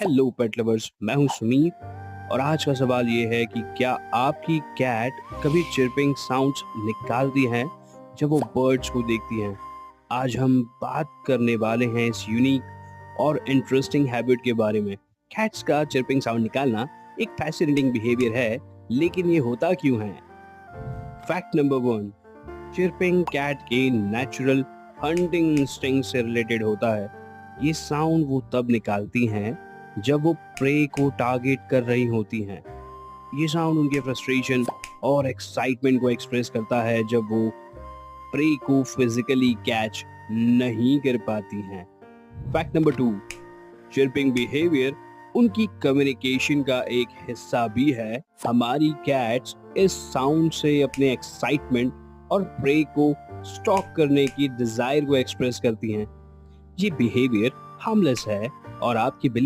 Hello पेट lovers, मैं हूं सुमीत और आज का सवाल ये है कि क्या आपकी कैट कभी चिर्पिंग साउंड्स निकालती है जब वो बर्ड्स को देखती हैं। आज हम बात करने वाले हैं इस यूनिक और इंटरेस्टिंग हैबिट के बारे में। कैट्स का चिर्पिंग साउंड निकालना एक फैसिनेटिंग बिहेवियर है, लेकिन ये होता क्यों है? फैक्ट नंबर 1, चिर्पिंग कैट के नेचुरल हंटिंग इंस्टिंक्ट से रिलेटेड होता है। ये साउंड वो तब निकालती हैं जब वो प्रे को टारगेट कर रही होती हैं। ये साउंड उनके फ्रस्ट्रेशन और एक्साइटमेंट को एक्सप्रेस करता है जब वो प्रे को फिजिकली कैच नहीं कर पाती हैं। फैक्ट नंबर 2, चिर्पिंग बिहेवियर उनकी कम्युनिकेशन का एक हिस्सा भी है। हमारी कैट्स इस साउंड से अपने एक्साइटमेंट और प्रे को स्टॉक करने की डिजायर को एक्सप्रेस करती हैं। ये बिहेवियर हार्मलेस है और आपकी बिल्ली